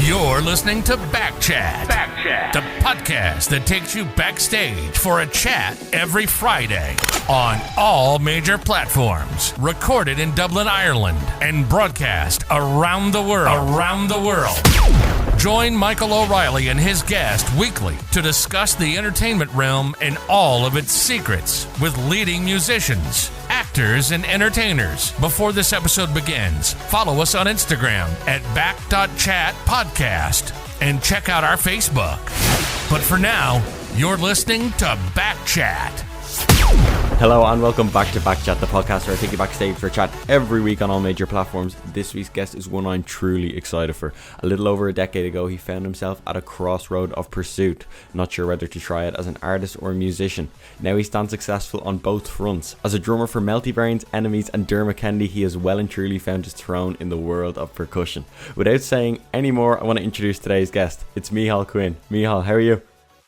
You're listening to Backchat, the podcast that takes you backstage for a chat every Friday on all major platforms. Recorded in Dublin, Ireland, and broadcast around the world. Join Michael O'Reilly and his guest weekly to discuss the entertainment realm and all of its secrets with leading musicians, actors, and entertainers. Before this episode begins, follow us on Instagram at back.chatpodcast and check out our Facebook. But for now, you're listening to Backchat. Hello and welcome back to Backchat, the podcast where I take you backstage for a chat every week on all major platforms. This week's guest is one I'm truly excited for. A little over a decade ago, he found himself at a crossroad of pursuit, not sure whether to try it as an artist or a musician. Now he stands successful on both fronts. As a drummer for Meltybrains, Enemies and Dermot Kennedy, he has well and truly found his throne in the world of percussion. Without saying any more, I want to introduce today's guest. It's Micheál Quinn. Micheál, how are you?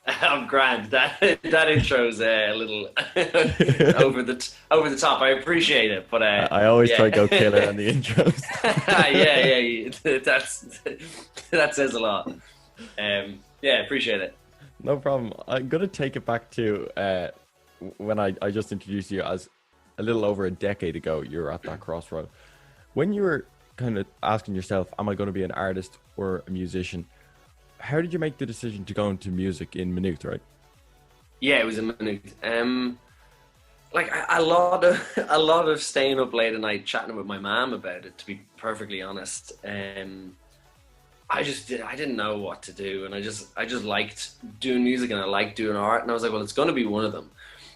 I'm grand. That intro's a little over the top. I appreciate it, but I always try to go killer on the intros. That says a lot. Appreciate it. No problem. I'm gonna take it back to when I just introduced you. As a little over a decade ago, you were at that crossroad. When you were kind of asking yourself, "Am I going to be an artist or a musician?" How did you make the decision to go into music in Maynooth, right? Yeah, it was in Maynooth. Like a lot of staying up late at night chatting with my mom about it, to be perfectly honest. I didn't know what to do, and I just liked doing music and I liked doing art, and I was like, well, it's going to be one of them.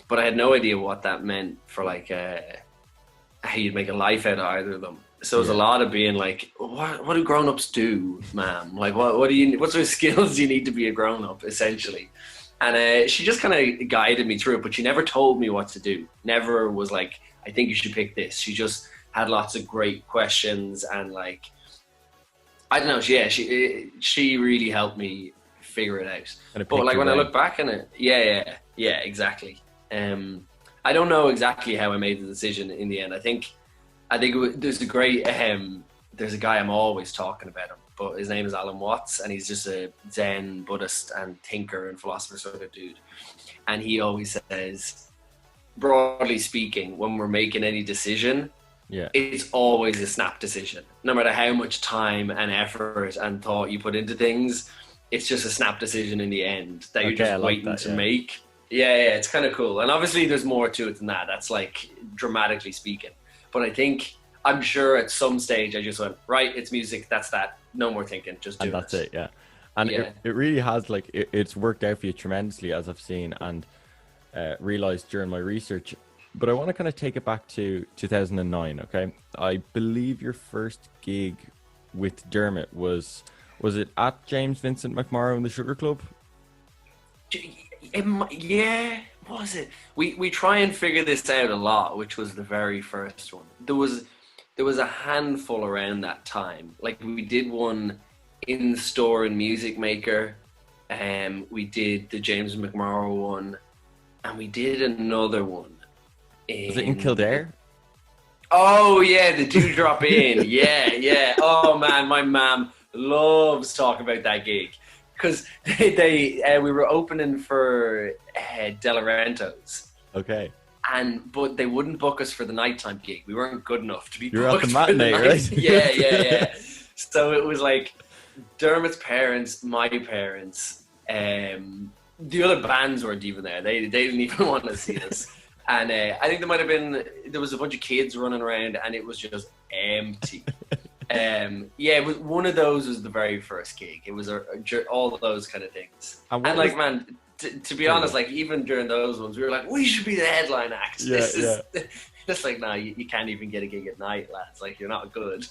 But I had no idea what that meant for like how you'd make a life out of either of them. So it was a lot of being like, what do grown-ups do, ma'am? Like, what sort of skills do you need to be a grown-up, essentially? And she just kind of guided me through it, but she never told me what to do. Never was like, I think you should pick this. She just had lots of great questions and like, I don't know. She really helped me figure it out. But like when I look back on it, yeah, exactly. I don't know exactly how I made the decision in the end. I think there's a great, there's a guy I'm always talking about him, but his name is Alan Watts, and he's just a Zen Buddhist and thinker and philosopher sort of dude. And he always says, broadly speaking, when we're making any decision, it's always a snap decision. No matter how much time and effort and thought you put into things, it's just a snap decision in the end that you're just waiting to make. Yeah, it's kind of cool. And obviously there's more to it than that. That's like dramatically speaking. But I'm sure at some stage I just went, right, it's music, that's that. No more thinking, just do it. And that's it, yeah. And it really has, like, it's worked out for you tremendously, as I've seen and realised during my research. But I want to kind of take it back to 2009, okay? I believe your first gig with Dermot was it at James Vincent McMorrow in the Sugar Club? Yeah, what was it? We try and figure this out a lot, which was the very first one. There was a handful around that time. Like we did one in the store in Music Maker, we did the James McMorrow one, and we did another one. Was it in Kildare? Oh yeah, the Dewdrop Inn. Yeah. Oh man, my mom loves talking about that gig. Because we were opening for De Laurentiis. Okay. But they wouldn't book us for the nighttime gig. We weren't good enough to be You're booked at the matinee, right? Yeah. So it was like Dermot's parents, my parents, the other bands weren't even there. They didn't even want to see us. And I think there was a bunch of kids running around and it was just empty. It was one of those was the very first gig. It was all of those kind of things. And like, man, to be honest, like even during those ones, we were like, we should be the headline act. It's like, no, you can't even get a gig at night, lads. Like, you're not good.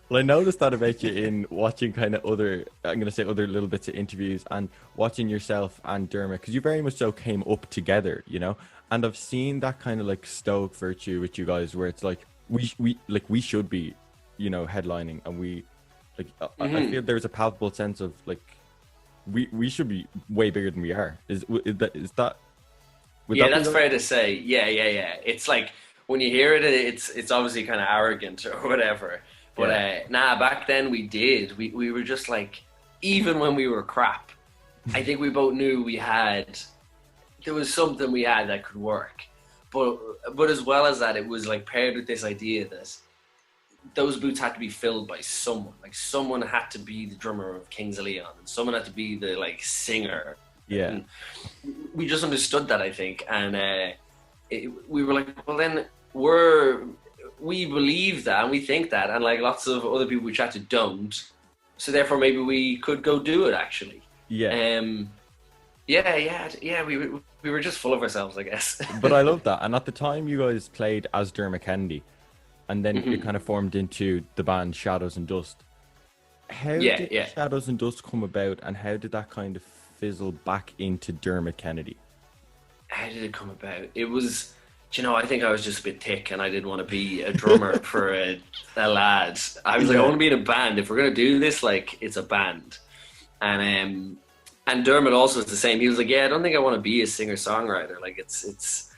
Well, I noticed that about you in watching kind of other little bits of interviews and watching yourself and Dermot, because you very much so came up together, you know. And I've seen that kind of like stoic virtue with you guys, where it's like we should be, you know, headlining, and we like I feel there's a palpable sense of like we should be way bigger than we are. Is that? Yeah, that's fair to say. Yeah. It's like when you hear it, it's obviously kind of arrogant or whatever. But Yeah. back then we did. We were just like, even when we were crap, I think we both knew there was something we had that could work. But as well as that, it was like paired with this idea that those boots had to be filled by someone. Like someone had to be the drummer of Kings of Leon, and someone had to be the like singer. Yeah. And we just understood that, I think, and we were like, well, then we believe that and we think that, and like lots of other people we chat to don't. So therefore, maybe we could go do it. Actually, Yeah. yeah. We were just full of ourselves, I guess. But I love that. And at the time, you guys played as Dermot Kennedy, and then Mm-hmm. it kind of formed into the band Shadows and Dust. How did Shadows and Dust come about, and how did that kind of fizzle back into Dermot Kennedy? How did it come about? It was, I think I was just a bit thick and I didn't want to be a drummer for a lad. I was like, I want to be in a band. If we're going to do this, like, it's a band. And Dermot also is the same. He was like, yeah, I don't think I want to be a singer-songwriter. Like, it's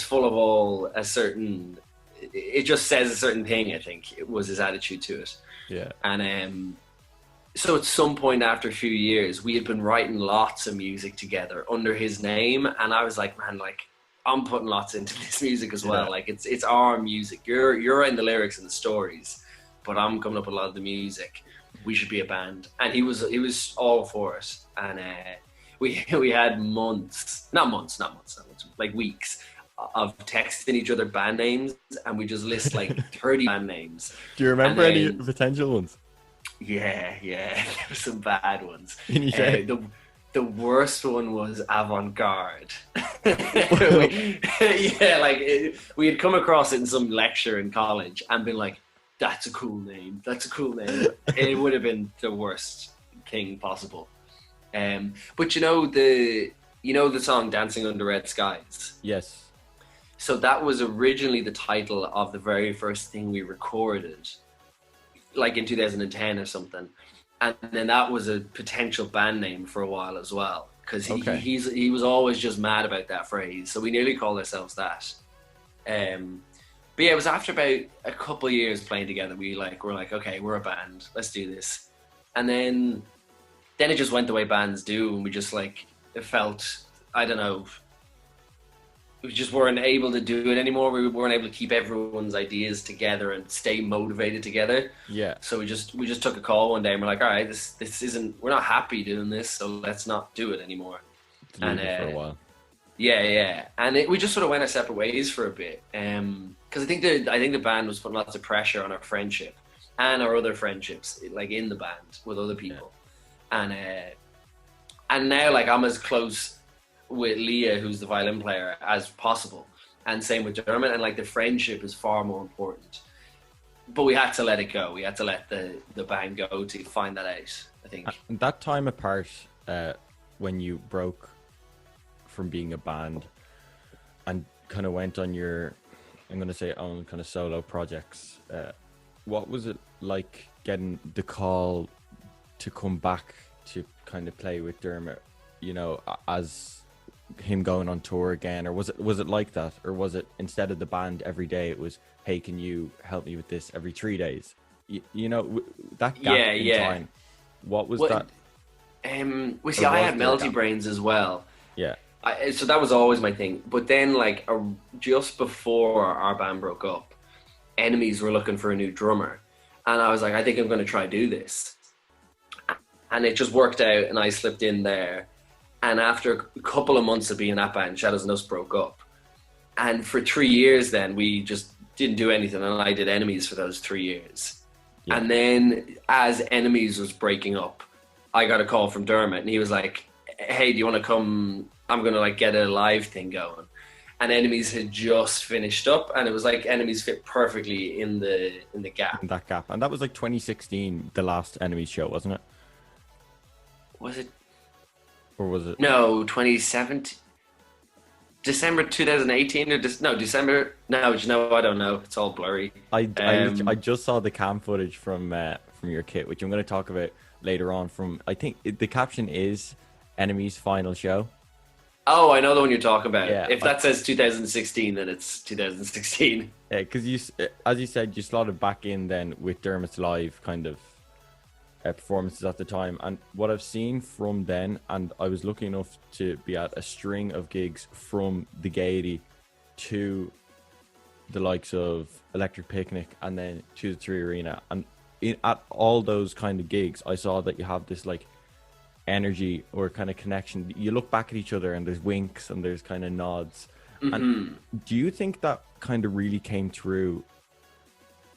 full of all a certain, it just says a certain thing, I think. It was his attitude to it. Yeah. And so at some point after a few years, we had been writing lots of music together under his name, and I was like, man, like I'm putting lots into this music as well. Yeah. Like it's our music. You're writing the lyrics and the stories, but I'm coming up with a lot of the music. We should be a band, and he was all for it. And we had not months, like weeks of texting each other band names, and we just list like 30 band names. Do you remember any potential ones? Yeah, there were some bad ones. Can you say? The worst one was avant-garde. We had come across it in some lecture in college and been like, that's a cool name. It would have been the worst thing possible. But the song Dancing Under Red Skies? Yes. So that was originally the title of the very first thing we recorded, like in 2010 or something, and then that was a potential band name for a while as well, because he was always just mad about that phrase, so we nearly called ourselves that. But yeah, it was after about a couple of years playing together, we're like, okay, we're a band, let's do this. And then it just went the way bands do, and we just like, it felt, I don't know, we just weren't able to do it anymore. We weren't able to keep everyone's ideas together and stay motivated together. Yeah. So we just took a call one day and we're like, all right, this isn't, we're not happy doing this, so let's not do it anymore. And for a while. Yeah. And we just sort of went our separate ways for a bit. Because I think the band was putting lots of pressure on our friendship and our other friendships, like in the band with other people. Yeah. And now like I'm as close with Leah, who's the violin player, as possible, and same with Dermot, and like the friendship is far more important, but we had to let it go. We had to let the band go to find that out, I think. And that time apart, when you broke from being a band and kind of went on your, I'm going to say, own kind of solo projects, what was it like getting the call to come back to kind of play with Dermot, as him going on tour again? Or was it like that, or was it instead of the band every day, it was, hey, can you help me with this every 3 days? That gap in time, what was that? I had Meltybrains as well. Yeah. So that was always my thing. But then like just before our band broke up, Enemies were looking for a new drummer, and I was like, I think I'm going to try do this, and it just worked out, and I slipped in there. And after a couple of months of being in that band, Shadows and Dust broke up. And for 3 years then, we just didn't do anything. And I did Enemies for those 3 years. Yeah. And then as Enemies was breaking up, I got a call from Dermot. And he was like, hey, do you want to come? I'm going to like get a live thing going. And Enemies had just finished up. And it was like Enemies fit perfectly in the gap. In that gap. And that was like 2016, the last Enemies show, wasn't it? Was it? Or was it? No, 2017. December 2018 or December? No, I don't know. It's all blurry. I just saw the cam footage from your kit, which I'm going to talk about later on. I think the caption is Enemies' final show. Oh, I know the one you're talking about. Yeah, If that says 2016, then it's 2016. Yeah, because as you said, you slotted back in then with Dermot's live kind of performances at the time. And what I've seen from then, and I was lucky enough to be at a string of gigs from the Gaiety to the likes of Electric Picnic and then to the Three Arena. And at all those kind of gigs, I saw that you have this like energy or kind of connection. You look back at each other and there's winks and there's kind of nods. Mm-hmm. And do you think that kind of really came through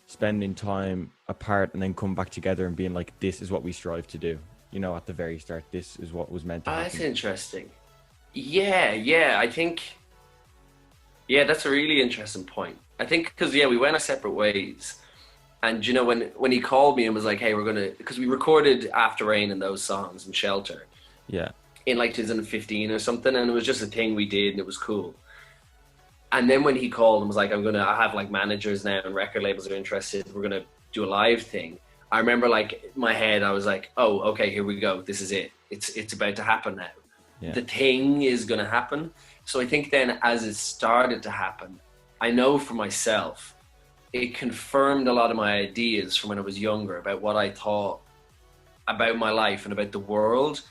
spending time apart and then come back together and being like, this is what we strive to do, you know, at the very start, this is what was meant to happen? That's interesting. Yeah, I think, that's a really interesting point. I think because we went our separate ways. And you know, when he called me and was like, hey, we're gonna, because we recorded After Rain and those songs in Shelter, in like 2015 or something, and it was just a thing we did and it was cool. And then when he called and was like, I have like managers now and record labels that are interested, we're gonna do a live thing. I remember like in my head, I was like, oh, okay, here we go, this is it. It's about to happen now. Yeah. The thing is gonna happen. So I think then as it started to happen, I know for myself, it confirmed a lot of my ideas from when I was younger about what I thought about my life and about the world.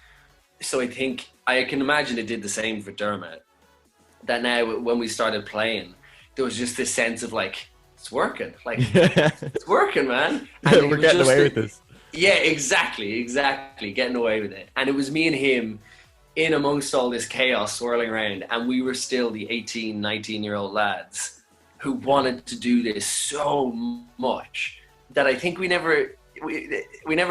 So I think I can imagine it did the same for Dermot. That now when we started playing, there was just this sense of like, it's working. Like, it's working, man. And we're getting away with this. Yeah, exactly. Getting away with it. And it was me and him in amongst all this chaos swirling around. And we were still the 18, 19-year-old lads who wanted to do this so much that I think we never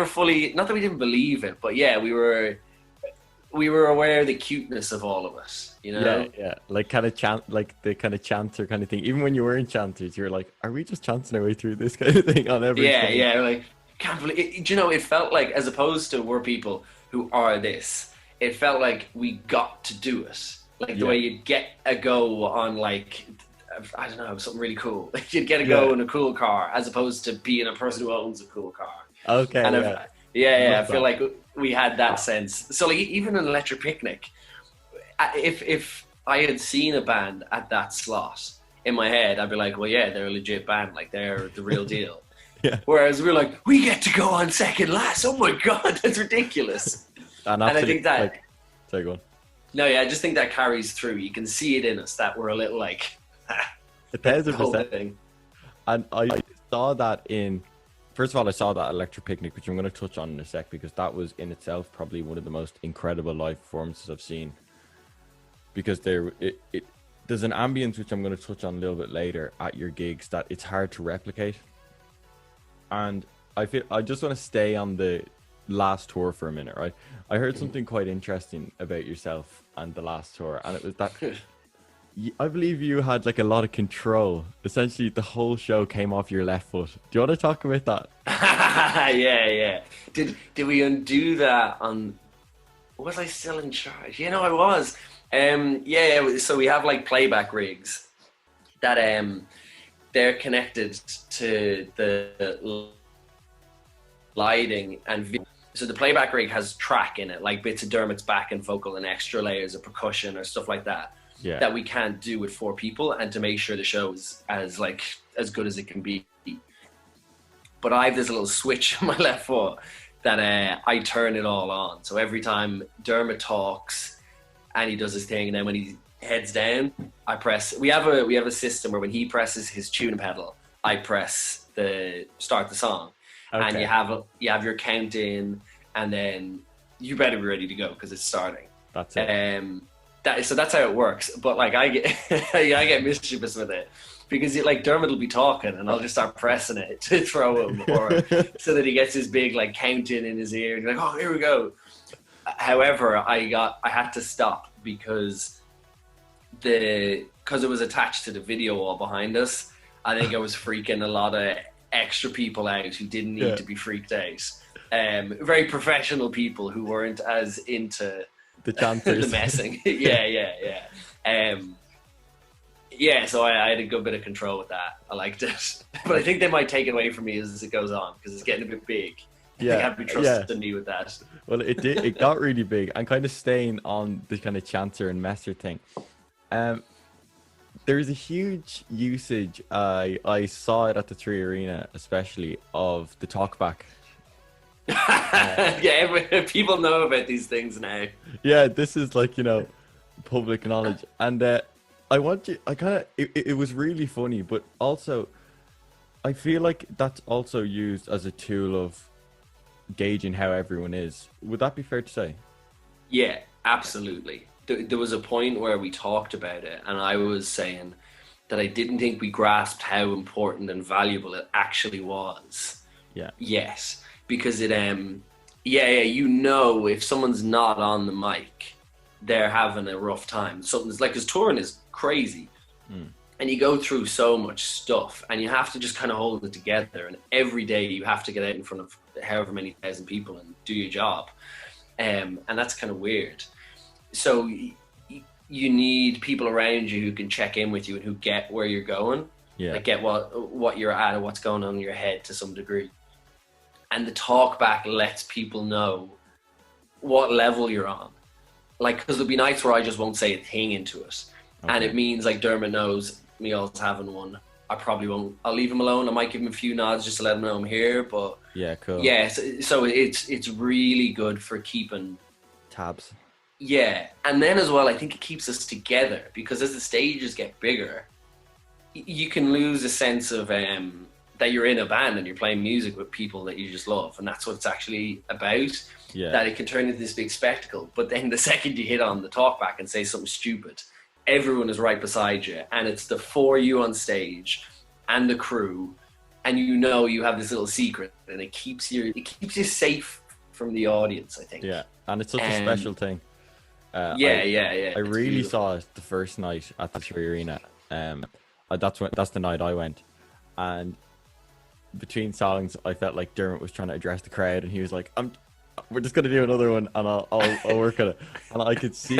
fully, not that we didn't believe it, but we were aware of the cuteness of all of us, you know? Yeah, like kind of like the kind of chanter kind of thing. Even when you were in chanters, you were like, are we just chanting our way through this kind of thing on every song? Yeah, like, can't believe it. You know, it felt like, as opposed to we're people who are this, it felt like we got to do it. Like the way you get a go on like, I don't know, something really cool. You'd get a go in a cool car as opposed to being a person who owns a cool car. Okay. And I feel like we had that sense. So like even an Electric Picnic, if I had seen a band at that slot in my head, I'd be like, well, yeah, they're a legit band. Like they're the real deal. Whereas we're like, we get to go on second last. Oh my God, that's ridiculous. And I think that... Sorry, go on. No, I just think that carries through. You can see it in us that we're a little like... 1,000%. And I saw that first of all, I saw that Electric Picnic, which I'm going to touch on in a sec, because that was in itself probably one of the most incredible live performances I've seen. Because there's an ambience, which I'm going to touch on a little bit later, at your gigs that it's hard to replicate. And I just want to stay on the last tour for a minute, right? I heard something quite interesting about yourself and the last tour, and it was that I believe you had like a lot of control. Essentially, the whole show came off your left foot. Do you want to talk about that? Yeah. Did we undo that on? Was I still in charge? You know, I was. So we have like playback rigs that they're connected to the lighting and video. So the playback rig has track in it, like bits of Dermot's back and vocal and extra layers of percussion or stuff like that. That we can't do with 4 people, and to make sure the show is as good as it can be. But I have this little switch on my left foot that I turn it all on. So every time Dermot talks and he does his thing, and then when he heads down, I press. We have a system where when he presses his tune pedal, I press the start the song, and you have your count in, and then you better be ready to go because it's starting. That's it. So that's how it works. But like I get mischievous with it because Dermot will be talking and I'll just start pressing it to throw him, or so that he gets his big like count in his ear and you're like, oh, here we go. However, I had to stop because it was attached to the video wall behind us. I think I was freaking a lot of extra people out who didn't need to be freaked out. Very professional people who weren't as into the chancers. The messing. So I had a good bit of control with that. I liked it. But I think they might take it away from me as it goes on because it's getting a bit big. They can't be trusting me with that. Well, it got really big, and kind of staying on the kind of chancer and messer thing. There's a huge usage. I saw it at the Three Arena, especially of the talkback. People know about these things now. Yeah, this is like, public knowledge, and it was really funny, but also I feel like that's also used as a tool of gauging how everyone is. Would that be fair to say? Yeah, absolutely. There was a point where we talked about it, and I was saying that I didn't think we grasped how important and valuable it actually was. Yeah. Yes, because it if someone's not on the mic, they're having a rough time. Something's like, because touring is crazy. And you go through so much stuff, and you have to just kind of hold it together. And every day you have to get out in front of however many thousand people and do your job. And that's kind of weird. So you need people around you who can check in with you and who get where you're going. Yeah. Like get what you're at and what's going on in your head to some degree. And the talkback lets people know what level you're on. Like, because there'll be nights where I just won't say a thing into it. Okay. And it means like Dermot knows Micheál's having one. I probably won't. I'll leave him alone. I might give him a few nods just to let him know I'm here. But yeah, cool. Yeah, so it's really good for keeping tabs. Yeah, and then as well, I think it keeps us together, because as the stages get bigger, you can lose a sense of that you're in a band and you're playing music with people that you just love, and that's what it's actually about. Yeah. That it can turn into this big spectacle, but then the second you hit on the talkback and say something stupid, everyone is right beside you, and it's the four of you on stage and the crew, and you have this little secret, and it keeps you safe from the audience, I think. Yeah, and it's such a special thing. I really saw it the first night at the Three Arena. That's the night I went, and between songs, I felt like Dermot was trying to address the crowd, and he was like, "We're just gonna do another one, and I'll work on it." And I could see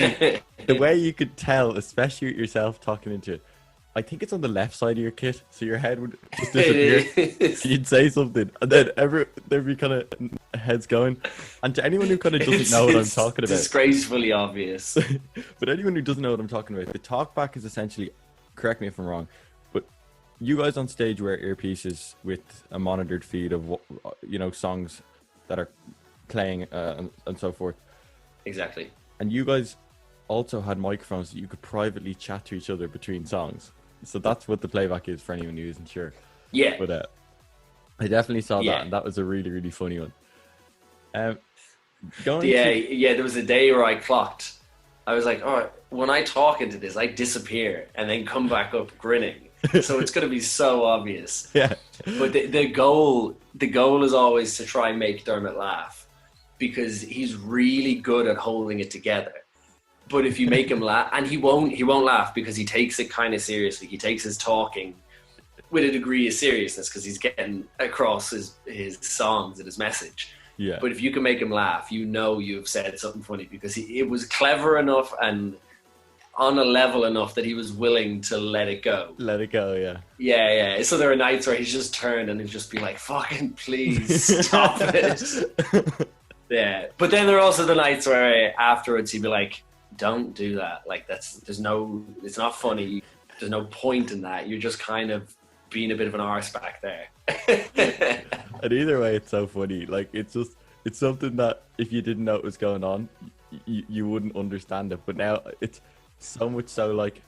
the way you could tell, especially with yourself talking into it. I think it's on the left side of your kit, so your head would just disappear. You'd say something, and then there'd be kind of heads going. And to anyone who kind of doesn't know what I'm talking about, disgracefully obvious. But anyone who doesn't know what I'm talking about, the talkback is essentially, correct me if I'm wrong, but you guys on stage wear earpieces with a monitored feed of songs that are playing and so forth. Exactly. And you guys also had microphones that you could privately chat to each other between songs. So that's what the playback is for anyone who isn't sure. Yeah. But I definitely saw that, and that was a really, really funny one. There was a day where I clocked. I was like, all right, when I talk into this, I disappear and then come back up grinning. So it's going to be so obvious. Yeah. But the goal is always to try and make Dermot laugh, because he's really good at holding it together. But if you make him laugh, and he won't laugh, because he takes it kind of seriously. He takes his talking with a degree of seriousness, because he's getting across his songs and his message. Yeah. But if you can make him laugh, you've said something funny, because it was clever enough and on a level enough that he was willing to let it go. Let it go, yeah. Yeah. So there are nights where he's just turned and he'd just be like, fucking please stop it. Yeah. But then there are also the nights where afterwards he'd be like, don't do that. Like it's not funny. There's no point in that. You're just kind of being a bit of an arse back there. And either way, it's so funny. Like it's something that if you didn't know what was going on, you wouldn't understand it. But now it's so much so like,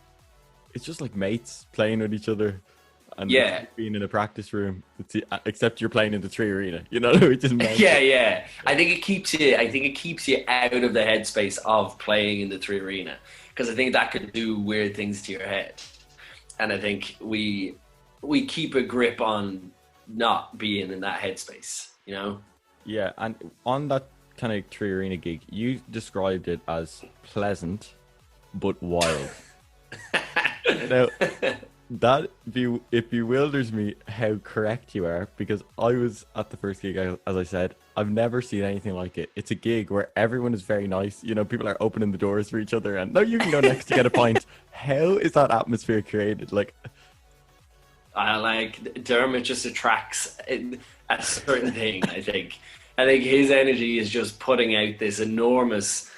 it's just like mates playing with each other. And being in a practice room, except you're playing in the Three Arena, which is mental. Yeah. I think it keeps you out of the headspace of playing in the Three Arena, because I think that could do weird things to your head, and I think we keep a grip on not being in that headspace, Yeah, and on that kind of Three Arena gig, you described it as pleasant but wild. Now, it bewilders me how correct you are, because I was at the first gig, as I said. I've never seen anything like it. It's a gig where everyone is very nice. People are opening the doors for each other, and no, you can go next to get a pint. How is that atmosphere created? Like Dermot just attracts a certain thing, I think. I think his energy is just putting out this enormous,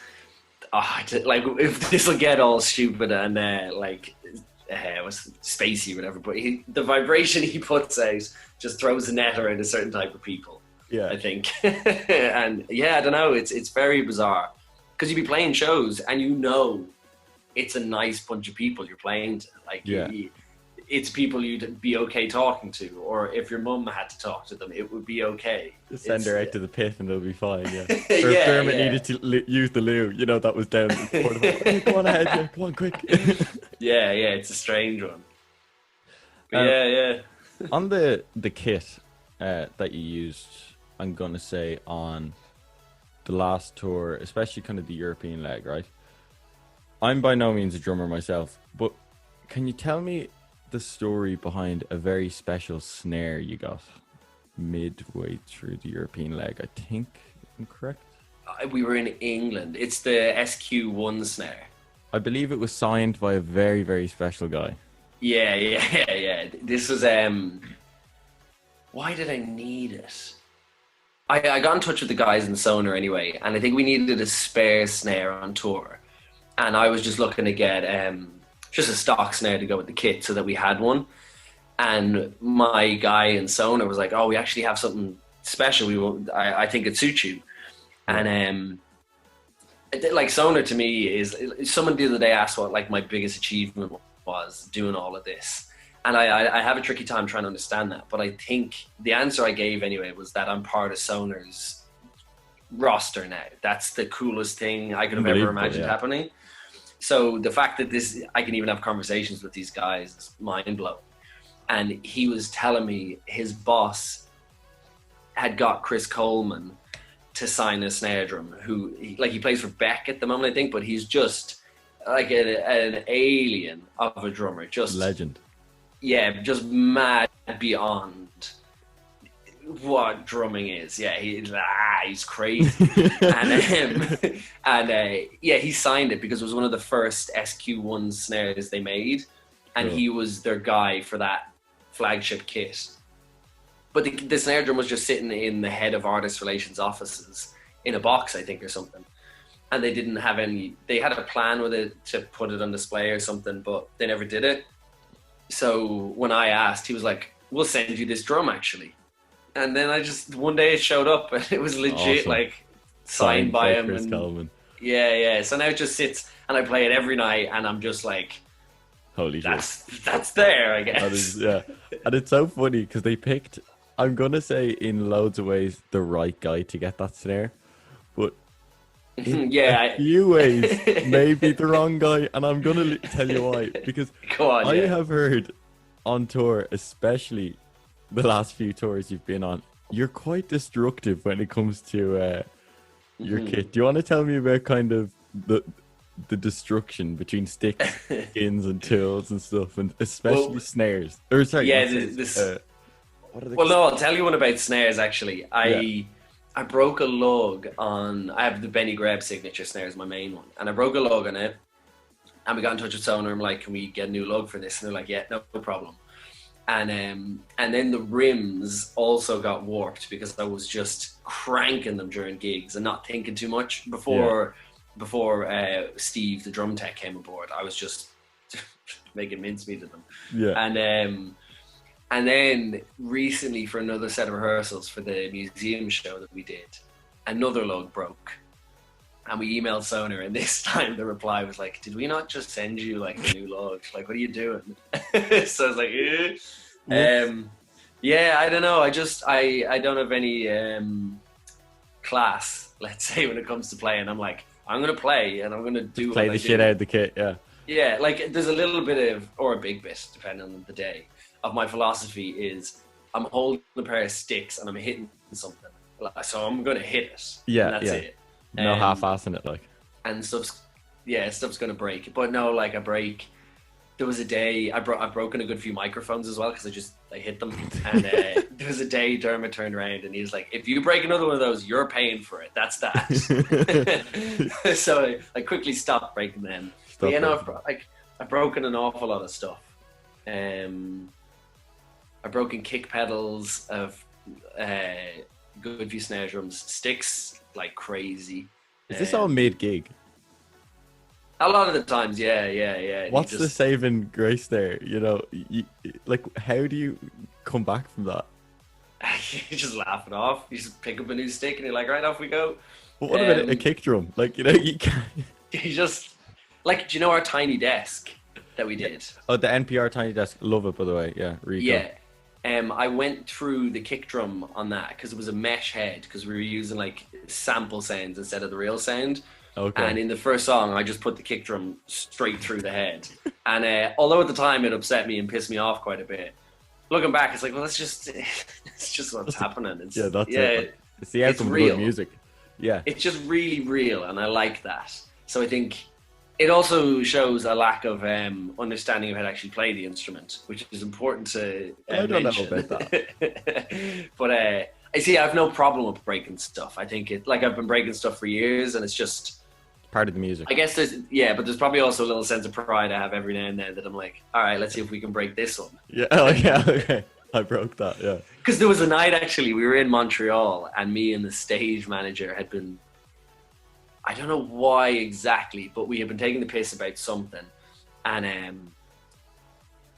like if this will get all stupid and was spacey or whatever, but the vibration he puts out just throws a net around a certain type of people. Yeah, I think, and yeah, I don't know. It's very bizarre because you'd be playing shows and it's a nice bunch of people you're playing to. Like, it's people you'd be okay talking to, or if your mum had to talk to them, it would be okay. Just send her out to the pit and they'll be fine. Yeah. Or if Dermot needed to use the loo, that was down. Hey, go on ahead, come on, quick. yeah, it's a strange one. But On the kit that you used, I'm gonna say on the last tour, especially kind of the European leg, right? I'm by no means a drummer myself, but can you tell me the story behind a very special snare you got midway through the European leg? I think I'm correct. We were in England. It's the SQ1 snare. I believe it was signed by a very, very special guy. Yeah. This was why did I need it? I got in touch with the guys in Sonar anyway, and I think we needed a spare snare on tour, and I was just looking to get just a stock snare to go with the kit so that we had one. And my guy in Sonar was like, "Oh, we actually have something special. I think it suits you." And like Sonar to me is, someone the other day asked what like my biggest achievement was doing all of this. And I have a tricky time trying to understand that. But I think the answer I gave anyway was that I'm part of Sonar's roster now. That's the coolest thing I could have ever imagined happening. So the fact that I can even have conversations with these guys is mind blowing. And he was telling me his boss had got Chris Coleman to sign a snare drum, who he plays for Beck at the moment, I think, but he's just like an alien of a drummer. Just legend. Yeah, just mad beyond what drumming is. Yeah, he's crazy. He signed it because it was one of the first SQ1 snares they made, and he was their guy for that flagship kit. But the snare drum was just sitting in the head of artist relations offices in a box, I think, or something. And they didn't have they had a plan with it to put it on display or something, but they never did it. So when I asked, he was like, "We'll send you this drum, actually." And then one day it showed up and it was legit, awesome. Like signed by him. Chris Coleman. Yeah. So now it just sits and I play it every night and I'm just like, holy shit. That's there, I guess. And it's so funny because they picked, I'm going to say in loads of ways, the right guy to get that snare. But in a few ways, maybe the wrong guy. And I'm going to tell you why. Because I have heard on tour, especially the last few tours you've been on, you're quite destructive when it comes to your kit. Do you want to tell me about kind of the destruction between sticks, skins and tools and stuff, and especially snares? Or sorry, what are they called? No, I'll tell you one about snares actually. I broke a lug on, I have the Benny Greb signature snare as my main one, and I broke a lug on it, and we got in touch with Sonar. I'm like, "Can we get a new lug for this?" And they're like, "Yeah, no problem." And then the rims also got warped because I was just cranking them during gigs and not thinking too much. Before Steve, the drum tech, came aboard, I was just making mincemeat of them. Yeah. And then recently, for another set of rehearsals for the museum show that we did, another lug broke. And we emailed Sonar, and this time the reply was like, "Did we not just send you like a new lug? Like, what are you doing?" So I was like, I don't know. I don't have any class, let's say, when it comes to playing. I'm like, I'm going to play and I'm going to do play the shit out of the kit, Yeah, like there's a little bit of, or a big bit, depending on the day, of my philosophy is I'm holding a pair of sticks and I'm hitting something. So I'm going to hit it. Yeah, and that's it. No half-assing it, like. And stuff's going to break. But no, like there was a day, I've broken a good few microphones as well because I hit them. And there was a day Dermot turned around and he was like, "If you break another one of those, you're paying for it. That's that." So I quickly stopped breaking them. I've broken an awful lot of stuff. I've broken kick pedals. good few snare drums, sticks like crazy. Is this all mid-gig? A lot of the times, yeah. What's the saving grace there? You know, like, how do you come back from that? You just laugh it off. You just pick up a new stick and you're like, right, off we go. But what about a kick drum? Like, you know, you can't... You just, like, do you know our tiny desk that we did? Oh, the NPR tiny desk. Love it, by the way. Yeah, really yeah. I went through the kick drum on that because it was a mesh head because we were using like sample sounds instead of the real sound. Okay. And in the first song, I just put the kick drum straight through the head. And although at the time it upset me and pissed me off quite a bit, looking back, it's like, well, it's just what's happening. It's, it's the outcome of good music. Yeah. It's just really real, and I like that. So I think it also shows a lack of understanding of how to actually play the instrument, which is important to I don't mention. know about that. But I see, I have no problem with breaking stuff. I think I've been breaking stuff for years, and it's just part of the music. I guess but there's probably also a little sense of pride I have every now and then that I'm like, all right, let's see if we can break this one. Yeah, okay. I broke that, yeah. Because there was a night, actually, we were in Montreal, and me and the stage manager had been, I don't know why exactly, but we had been taking the piss about something. And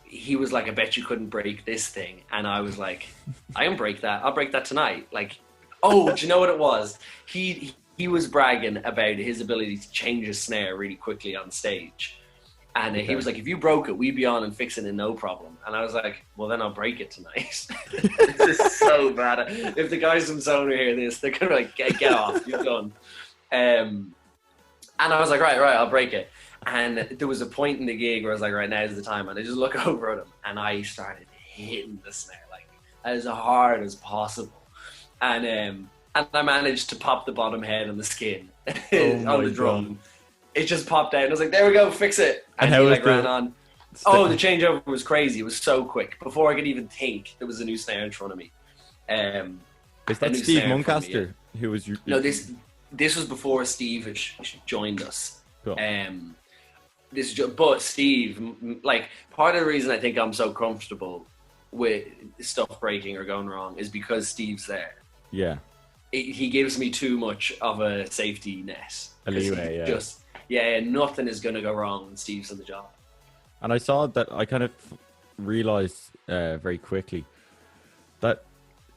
he was like, I bet you couldn't break this thing. And I was like, I can break that. I'll break that tonight. Like, oh, do you know what it was? He was bragging about his ability to change his snare really quickly on stage. And he was like, if you broke it, we'd be on and fixing it, no problem. And I was like, well, then I'll break it tonight. This is so bad. If the guys from Sonar hear this, they're going to like, get off, you're done. And I was like, right, I'll break it. And there was a point in the gig where I was like, right, now's the time. And I just look over at him, and I started hitting the snare like as hard as possible. And I managed to pop the bottom head on the skin on the drum. God. It just popped out, and I was like, there we go, fix it. And he like ran on. Oh, the changeover was crazy. It was so quick. Before I could even think, there was a new snare in front of me. Is that Steve Muncaster who was your... No, this was before Steve had joined us. Cool. But Steve, like, part of the reason I think I'm so comfortable with stuff breaking or going wrong is because Steve's there. Yeah. He gives me too much of a safety net. A leeway, yeah. Nothing is going to go wrong when Steve's on the job. And I saw that, I kind of realized very quickly that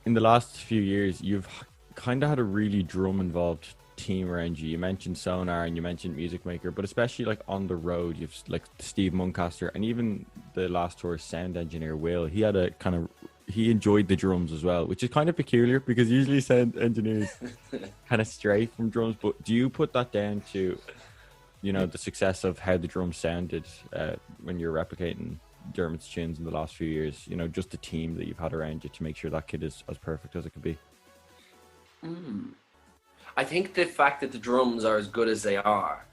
in the last few years, you've kind of had a really drum-involved team around you. You mentioned Sonar and you mentioned Music Maker, but especially like on the road, you've like Steve Muncaster, and even the last tour sound engineer Will. He enjoyed the drums as well, which is kind of peculiar because usually sound engineers kind of stray from drums. But do you put that down to, you know, the success of how the drums sounded when you're replicating Dermot's tunes in the last few years? You know, just the team that you've had around you to make sure that kid is as perfect as it could be. I think the fact that the drums are as good as they are,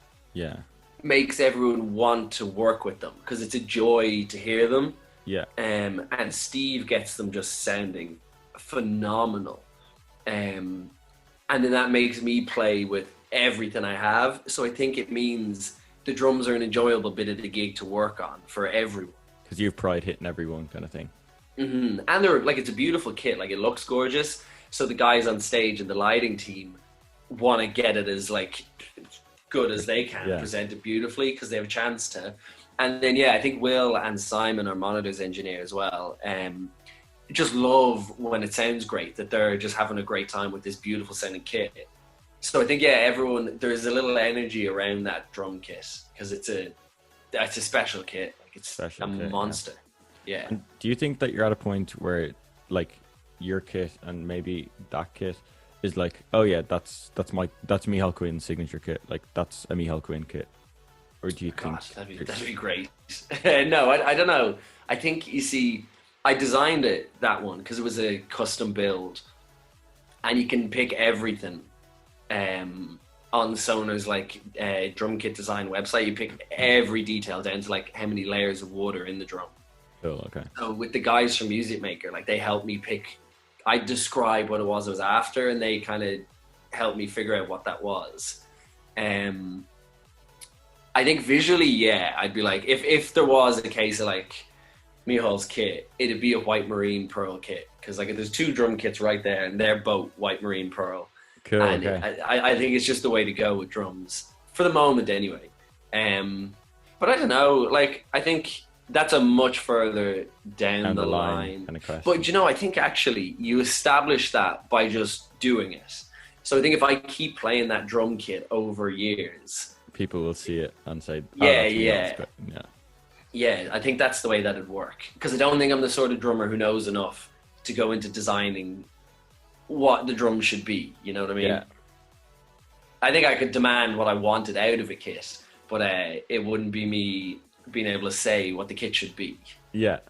makes everyone want to work with them because it's a joy to hear them. Yeah. And Steve gets them just sounding phenomenal. And then that makes me play with everything I have. So I think it means the drums are an enjoyable bit of the gig to work on for everyone. Because you have pride hitting everyone kind of thing. Mm-hmm. And they're like, it's a beautiful kit. Like, it looks gorgeous. So the guys on stage and the lighting team want to get it as like good as they can, present it beautifully because they have a chance to. And then, I think Will and Simon, our monitors engineer as well, just love when it sounds great, that they're just having a great time with this beautiful sounding kit. So I think, everyone, there's a little energy around that drum kit because it's a special kit. Like, it's a monster. Yeah. And do you think that you're at a point where, like, your kit and maybe that kit is like, oh yeah, that's Micheál Quinn's signature kit. Like, that's a Micheál Quinn kit. Or do you think that'd be great? No, I don't know. I think, you see, I designed that one because it was a custom build, and you can pick everything on Sonar's like drum kit design website. You pick every detail down to like how many layers of wood are in the drum. Oh, okay. So with the guys from Music Maker, like, they helped me pick. I described what it was I was after, and they kind of helped me figure out what that was. I think visually, I'd be like, if there was a case of like Micheál's kit, it'd be a white marine pearl kit, because like there's 2 drum kits right there, and they're both white marine pearl. Cool. And Okay. I think it's just the way to go with drums for the moment, anyway. But I don't know. Like, I think that's a much further down the line. kind of question. But you know, I think actually you establish that by just doing it. So I think if I keep playing that drum kit over years, people will see it and say, yeah, that's yeah. good. Yeah. Yeah, I think that's the way that it'd work. Because I don't think I'm the sort of drummer who knows enough to go into designing what the drum should be. You know what I mean? Yeah. I think I could demand what I wanted out of a kit, but it wouldn't be me being able to say what the kit should be. Yeah.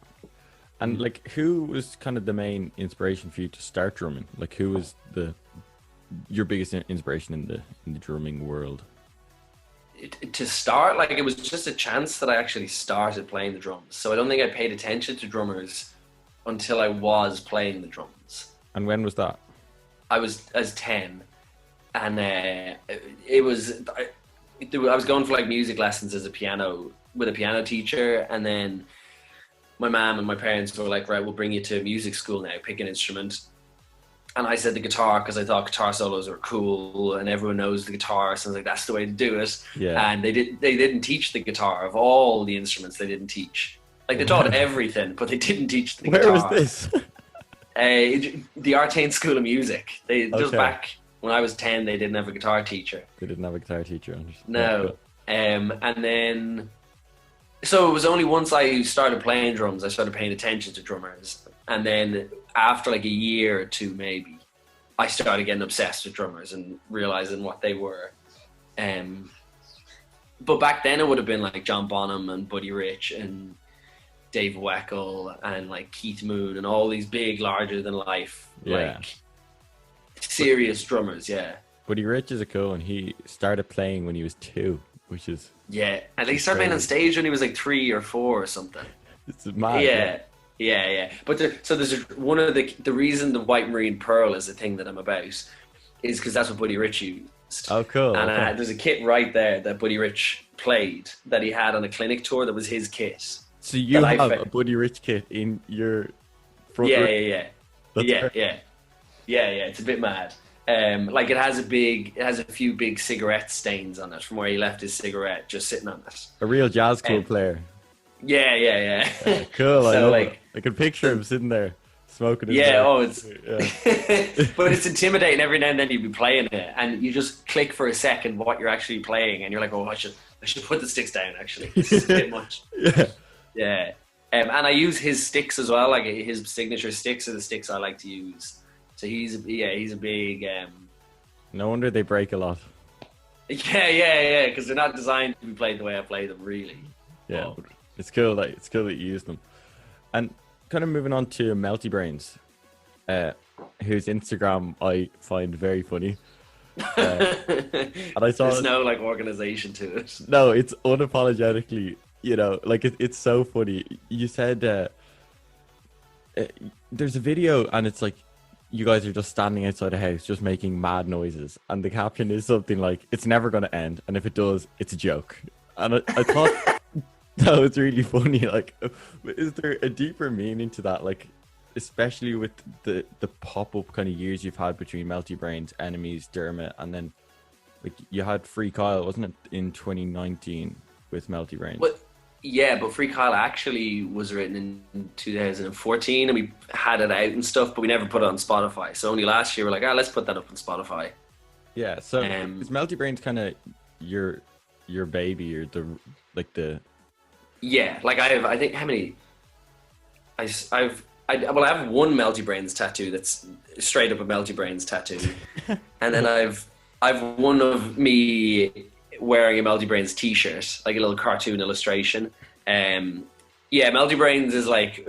And like, who was kind of the main inspiration for you to start drumming? Like, who was your biggest inspiration in the drumming world? To start, like, it was just a chance that I actually started playing the drums. So I don't think I paid attention to drummers until I was playing the drums. And when was that? I was 10, and it was I was going for like music lessons with a piano teacher, and then my mom and my parents were like, right, we'll bring you to music school now, pick an instrument. And I said the guitar, because I thought guitar solos were cool and everyone knows the guitar, so I was like, that's the way to do it. Yeah. And they didn't teach the guitar. Of all the instruments, they didn't teach. Like, they taught everything, but they didn't teach the guitar. Where was this? The Artane School of Music. Just Okay. back when I was 10, they didn't have a guitar teacher. They didn't have a guitar teacher. No. And then, so it was only once I started playing drums, I started paying attention to drummers. And then after like a year or 2, maybe, I started getting obsessed with drummers and realizing what they were. But back then it would have been like John Bonham and Buddy Rich and Dave Weckl and like Keith Moon and all these big, larger than life, like serious drummers. Yeah. Buddy Rich is a cool one. He started playing when he was 2, which is and he started playing on stage when he was like 3 or 4 or something. It's mad. Yeah. But there's one of the reason the white marine pearl is the thing that I'm about is because that's what Buddy Rich used. Oh, cool. And there's a kit right there that Buddy Rich played that he had on a clinic tour that was his kit. So you have a Buddy Rich kit in your front room? Yeah. It's a bit mad. Like, it has a few big cigarette stains on it from where he left his cigarette just sitting on it. A real jazz club player. Yeah. Cool. I So, love like, it. I can picture him sitting there smoking his but it's intimidating. Every now and then you'd be playing it and you just click for a second what you're actually playing, and you're like, oh, I should put the sticks down, actually. This is a bit much. Yeah. And I use his sticks as well. Like, his signature sticks are the sticks I like to use. So he's a big No wonder they break a lot. Yeah, because they're not designed to be played the way I play them, really. Yeah. But it's cool that you use them. And kind of moving on to Meltybrains, whose Instagram I find very funny. And I saw There's no like organization to it. No, it's unapologetically, like it's so funny. You said there's a video and it's like you guys are just standing outside a house just making mad noises, and the caption is something like, it's never going to end, and if it does, it's a joke. And I thought that was really funny. Like, is there a deeper meaning to that? Like, especially with the pop-up kind of years you've had between Meltybrains, Enemies, Dermot, and then like you had Free Kyle, wasn't it, in 2019 with Meltybrains? Yeah, but Free Kyle actually was written in 2014, and we had it out and stuff, but we never put it on Spotify. So only last year we're like, let's put that up on Spotify. Yeah, so is Meltybrains kind of your baby, or the Yeah, like I think how many? I have one Meltybrains tattoo that's straight up a Meltybrains tattoo, and then I've one of me wearing a Meltybrains t-shirt, like a little cartoon illustration. Meltybrains is like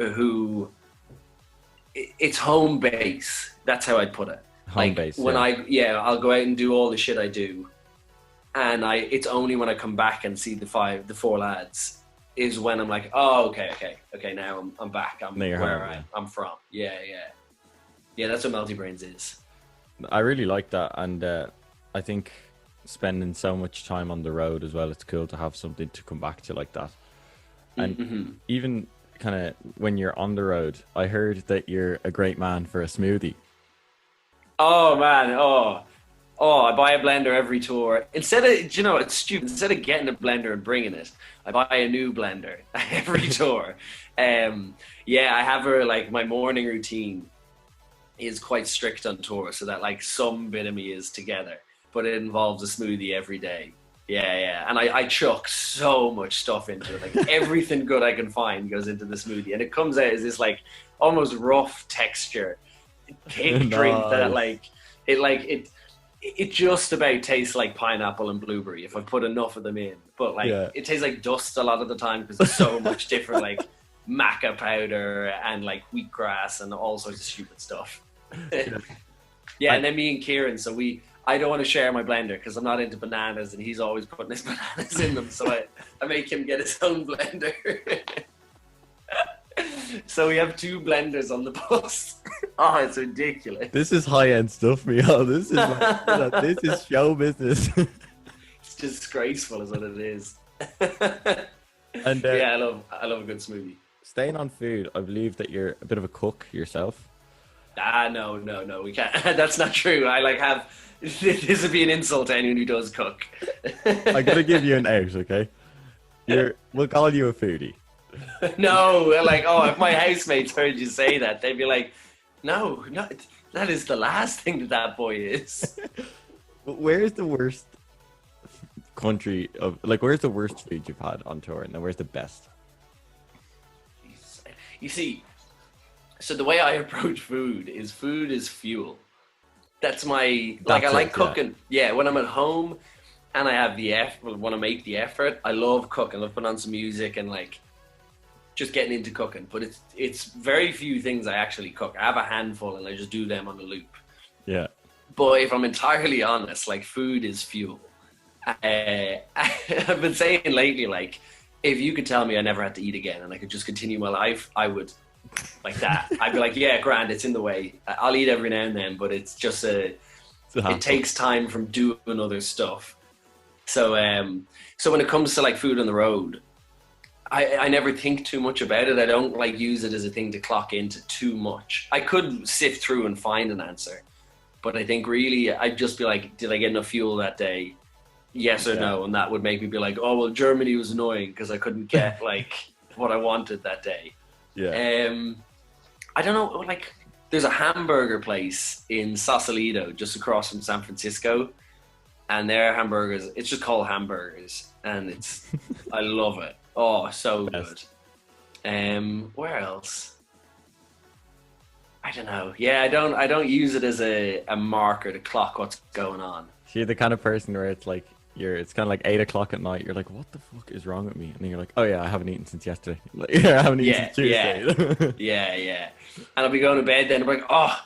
it's home base. That's how I'd put it. Home base. When I'll go out and do all the shit I do, and it's only when I come back and see the 4 lads is when I'm like, oh, okay, now I'm back. I'm where I'm from. Yeah. That's what Meltybrains is. I really like that, and I think spending so much time on the road as well, it's cool to have something to come back to like that. And even kind of when you're on the road, I heard that you're a great man for a smoothie. Oh man, I buy a blender every tour. Instead of, it's stupid. Instead of getting a blender and bringing it, I buy a new blender every tour. Yeah, I have my morning routine is quite strict on tour, so that like some bit of me is together, but it involves a smoothie every day. Yeah. And I chuck so much stuff into it. Like everything good I can find goes into the smoothie, and it comes out as this like almost rough texture, thick drink that it just about tastes like pineapple and blueberry if I put enough of them in. But it tastes like dust a lot of the time because there's so much different like maca powder and like wheatgrass and all sorts of stupid stuff. And then me and Kieran, I don't want to share my blender because I'm not into bananas and he's always putting his bananas in them. So I make him get his own blender. So we have 2 blenders on the bus. Oh, it's ridiculous. This is high-end stuff, Micheál. This is show business. It's disgraceful is what it is. And I love a good smoothie. Staying on food, I believe that you're a bit of a cook yourself. No, we can't. That's not true. This would be an insult to anyone who does cook. I'm gonna give you an out, okay? We'll call you a foodie. No, if my housemates heard you say that, they'd be like, no, that is the last thing that boy is. Where's the worst country of, where's the worst food you've had on tour, and then where's the best? You see, so the way I approach food is fuel. That's I like cooking. Yeah, when I'm at home and I have want to make the effort, I love cooking. I love putting on some music and just getting into cooking. But it's very few things I actually cook. I have a handful and I just do them on the loop. Yeah. But if I'm entirely honest, food is fuel. I've been saying lately, if you could tell me I never had to eat again and I could just continue my life, I would. Like that. I'd be like, yeah, grand, it's in the way. I'll eat every now and then, but it's just it takes time from doing other stuff. So when it comes to food on the road, I never think too much about it. I don't use it as a thing to clock into too much. I could sift through and find an answer, but I think really I'd just be like, did I get enough fuel that day? Yes or no? And that would make me be like, oh well, Germany was annoying because I couldn't get what I wanted that day. Yeah. I don't know, there's a hamburger place in Sausalito just across from San Francisco, and their hamburgers, it's just called hamburgers, and I love it. Oh, so good. Where else? I don't know. Yeah, I don't use it as a marker to clock what's going on. So you're the kind of person where it's it's kind of 8 o'clock at night. You're like, what the fuck is wrong with me? And then you're like, oh yeah, I haven't eaten since yesterday. I haven't eaten since Tuesday. Yeah. And I'll be going to bed then. I'm like, oh,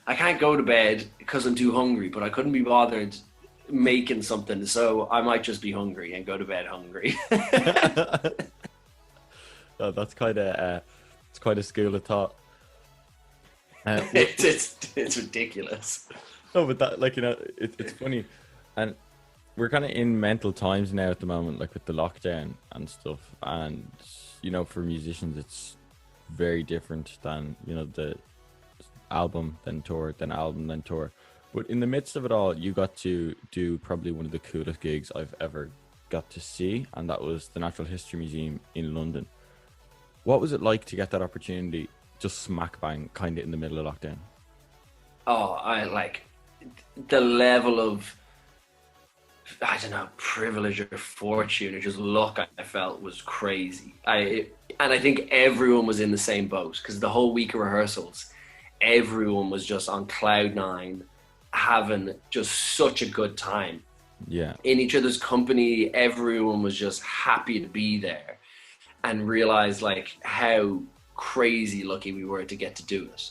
I can't go to bed because I'm too hungry, but I couldn't be bothered making something, so I might just be hungry and go to bed hungry. Oh, that's quite a school of thought. It's ridiculous. No, but that it's funny, and we're kind of in mental times now at the moment, with the lockdown and stuff. And for musicians, it's very different than the album then tour, then album then tour. But in the midst of it all, you got to do probably one of the coolest gigs I've ever got to see, and that was the Natural History Museum in London. What was it like to get that opportunity, just smack bang, kind of in the middle of lockdown? Oh, I the level of, I don't know, privilege or fortune or just luck I felt was crazy. And I think everyone was in the same boat because the whole week of rehearsals, everyone was just on cloud 9, having just such a good time. Yeah. In each other's company, everyone was just happy to be there and realize how crazy lucky we were to get to do it.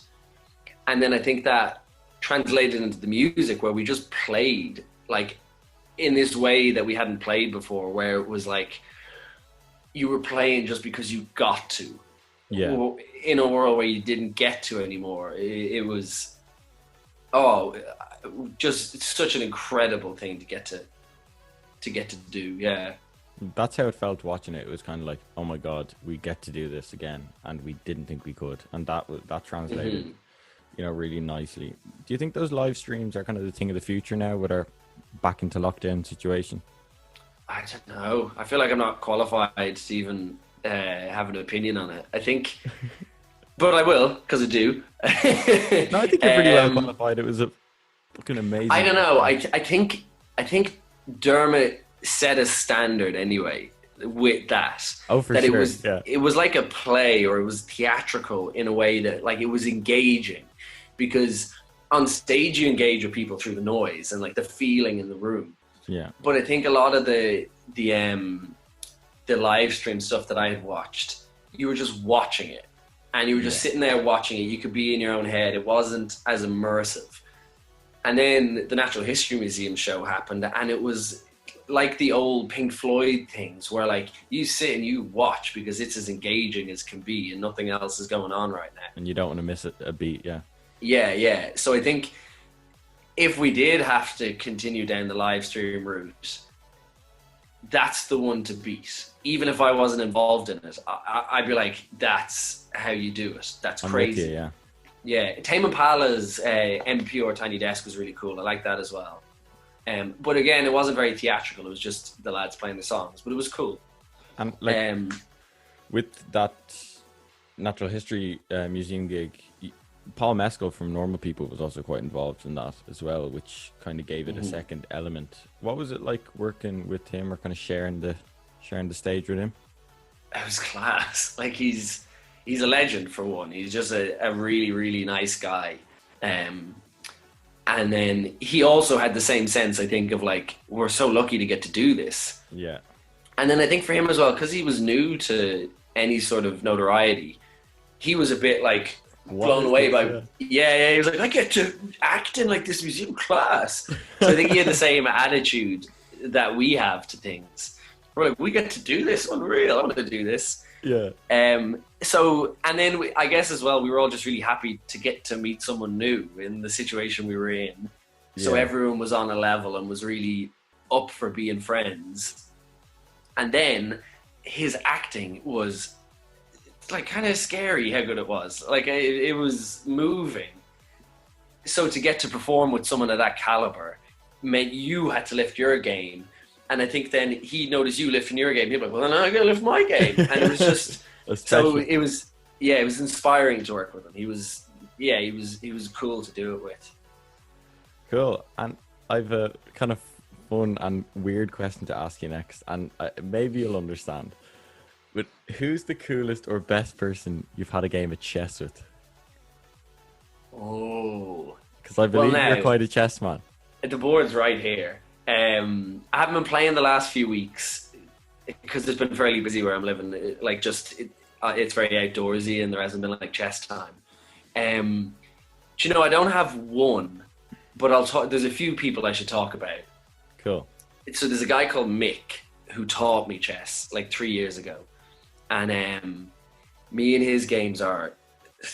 And then I think that translated into the music where we just played in this way that we hadn't played before, where it was you were playing just because you got to. Yeah. In a world where you didn't get to anymore. It was just such an incredible thing to get to do. Yeah. That's how it felt watching it. It was kind of like, oh my god, we get to do this again, and we didn't think we could, and that translated, really nicely. Do you think those live streams are kind of the thing of the future now with our back into lockdown situation? I don't know. I feel like I'm not qualified to even have an opinion on it. I think, but I will, because I do. No, I think you're pretty well qualified. It was a fucking amazing. I don't know. I think Dermot set a standard anyway with that. Oh, for that sure. It was like a play, or it was theatrical in a way that, like, it was engaging, because on stage you engage with people through the noise and like the feeling in the room. Yeah. But I think a lot of the live stream stuff that I had watched, you were just watching it, and you were just sitting there watching it. You could be in your own head. It wasn't as immersive. And then the Natural History Museum show happened, and it was like the old Pink Floyd things where, like, you sit and you watch because it's as engaging as can be and nothing else is going on right now. And you don't want to miss a beat, yeah. Yeah. So I think if we did have to continue down the live stream route, that's the one to beat. Even if I wasn't involved in it, I'd be like, that's how you do it. That's crazy. With you, yeah. Yeah, Tame Impala's MP or Tiny Desk was really cool. I like that as well. But again, it wasn't very theatrical. It was just the lads playing the songs, but it was cool. And like with that Natural History Museum gig, Paul Mescal from Normal People was also quite involved in that as well, which kind of gave it a second element. What was it like working with him, or kind of sharing the stage with him? It was class. Like, he's a legend, for one. He's just a really, really nice guy. And then he also had the same sense, I think, of like, we're so lucky to get to do this. Yeah. And then I think for him as well, because he was new to any sort of notoriety, he was a bit like blown away by, yeah, he was like, I get to act in like this museum class. So I think he had the same attitude that we have to things. We're like, we get to do this, unreal, I want to do this. Yeah. So, and then I guess as well, we were all just really happy to get to meet someone new in the situation we were in. So everyone was on a level and was really up for being friends. And then his acting was like kind of scary how good it was. Like, it was moving. So to get to perform with someone of that caliber meant you had to lift your game. And I think then he noticed you lifting your game. He'd be like, well, then I gotta lift my game. And it was just, so it was inspiring to work with him. He was cool to do it with. Cool. And I've a kind of fun and weird question to ask you next, and maybe you'll understand. But who's the coolest or best person you've had a game of chess with? Oh. Because I believe you're quite a chess man. The board's right here. I haven't been playing the last few weeks because it's been fairly busy where I'm living. It's very outdoorsy and there hasn't been like chess time. Do you know, I don't have one, but I'll talk. There's a few people I should talk about. Cool. So there's a guy called Mick who taught me chess like 3 years ago, and me and his games are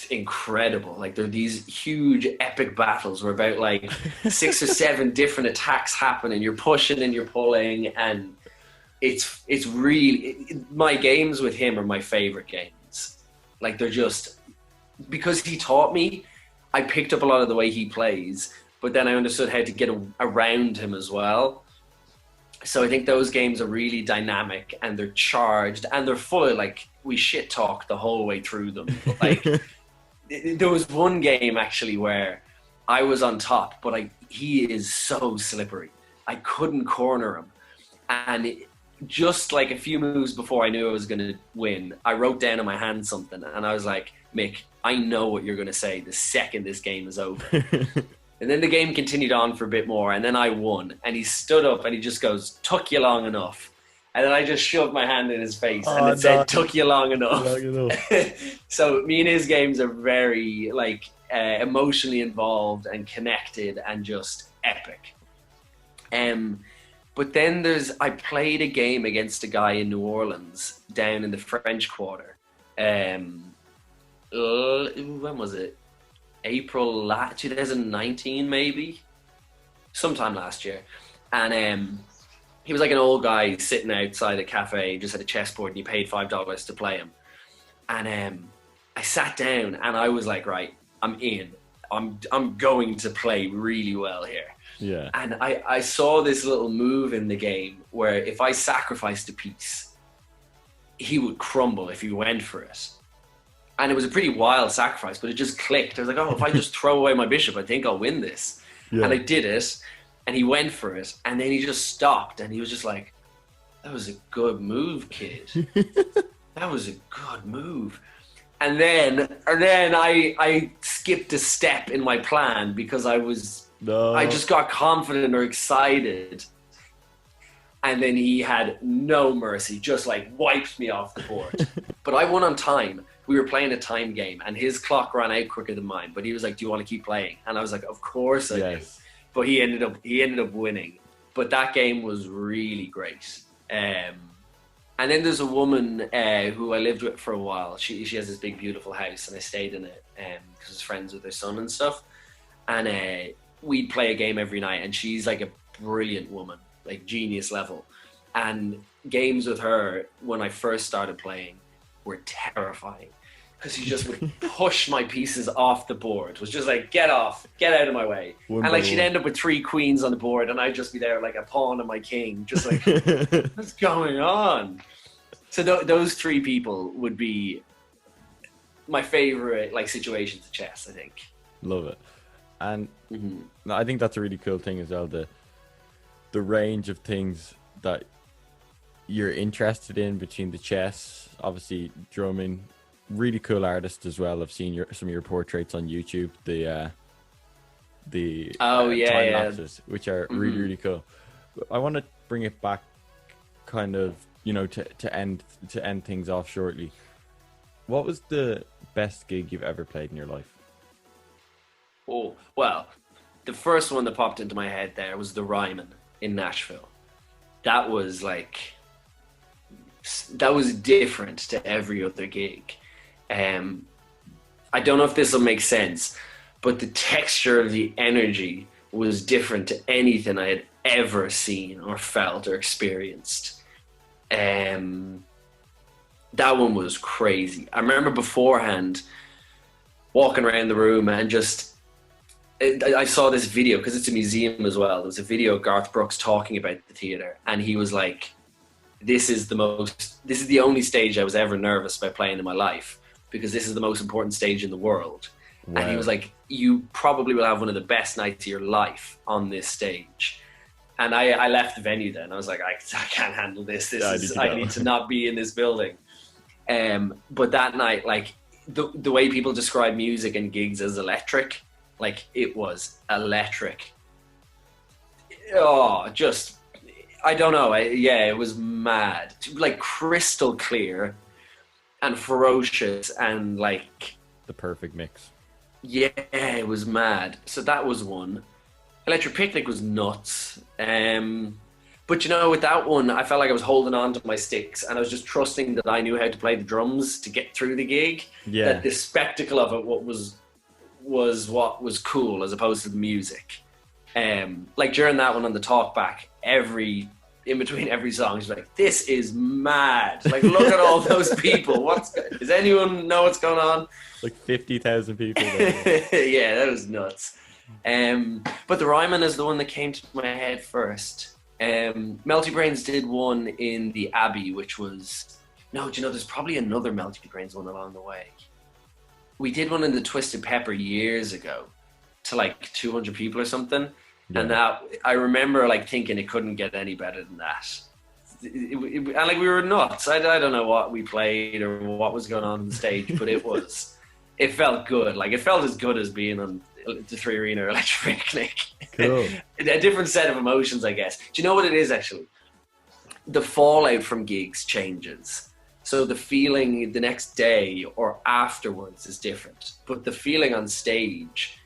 incredible. Like, they're these huge epic battles where about like 6 or 7 different attacks happen and you're pushing and you're pulling, and it's really, my games with him are my favorite games. Like, they're just, because he taught me, I picked up a lot of the way he plays, but then I understood how to get around him as well. So I think those games are really dynamic and they're charged and they're full of, like, we shit talk the whole way through them. Like, there was one game actually where I was on top, but he is so slippery. I couldn't corner him. And just like a few moves before I knew I was going to win, I wrote down in my hand something and I was like, Mick, I know what you're going to say the second this game is over. And then the game continued on for a bit more, and then I won. And he stood up and he just goes, took you long enough. And then I just shoved my hand in his face and it said, took you long enough. So me and his games are very like emotionally involved and connected and just epic. But then I played a game against a guy in New Orleans down in the French Quarter. When was it? April 2019 maybe, sometime last year. And he was like an old guy sitting outside a cafe, just had a chessboard, and you paid $5 to play him. And I sat down and I was like, right, I'm in. I'm going to play really well here. Yeah. And I saw this little move in the game where if I sacrificed a piece, he would crumble if he went for it. And it was a pretty wild sacrifice, but it just clicked. I was like, oh, if I just throw away my bishop, I think I'll win this. Yeah. And I did it, and he went for it, and then he just stopped, and he was just like, that was a good move, kid. That was a good move. And then I skipped a step in my plan because I just got confident or excited. And then he had no mercy, just like wiped me off the board. But I won on time. We were playing a time game and his clock ran out quicker than mine. But he was like, do you want to keep playing? And I was like, of course I do. But he ended up winning. But that game was really great. And then there's a woman who I lived with for a while. She has this big, beautiful house, and I stayed in it because I was friends with her son and stuff. And we'd play a game every night, and she's like a brilliant woman, like genius level. And games with her, when I first started playing, were terrifying because she just would push my pieces off the board. It was just like, get off, get out of my way. And like she'd end up with 3 queens on the board, and I'd just be there like a pawn and my king, just like, what's going on? So those 3 people would be my favorite like situations of chess, I think. Love it. And I think that's a really cool thing as well, the range of things that you're interested in between the chess, obviously drumming, really cool artist as well. I've seen some of your portraits on YouTube, the time lapses, which are really, really cool. I want to bring it back kind of, to end things off shortly. What was the best gig you've ever played in your life? Oh, well, the first one that popped into my head there was the Ryman in Nashville. That was different to every other gig. I don't know if this will make sense, but the texture of the energy was different to anything I had ever seen or felt or experienced. That one was crazy. I remember beforehand walking around the room and I saw this video because it's a museum as well. There was a video of Garth Brooks talking about the theater, and he was like, this is the only stage I was ever nervous about playing in my life because this is the most important stage in the world. Wow. And he was like, you probably will have one of the best nights of your life on this stage. And I left the venue then. I was like, I can't handle this. I need to not be in this building. But that night, like the way people describe music and gigs as electric, like it was electric. Oh, just, I don't know. It was mad. Like crystal clear and ferocious and like... the perfect mix. Yeah, it was mad. So that was one. Electric Picnic was nuts. But with that one, I felt like I was holding on to my sticks and I was just trusting that I knew how to play the drums to get through the gig. Yeah. That the spectacle of it was what was cool as opposed to the music. Like during that one on the Talkback, in between every song, she's like, this is mad. Like, look at all those people. Does anyone know what's going on? Like 50,000 people. Yeah, that was nuts. But the Ryman is the one that came to my head first. Meltybrains did one in the Abbey, which was... No, there's probably another Meltybrains one along the way. We did one in the Twisted Pepper years ago to like 200 people or something. Yeah. And that, I remember like thinking it couldn't get any better than that. And like we were nuts. I don't know what we played or what was going on the stage, but it felt good. Like it felt as good as being on the 3 Arena Electric Picnic. Cool. A different set of emotions, I guess. Do you know what it is actually? The fallout from gigs changes. So the feeling the next day or afterwards is different. But the feeling on stage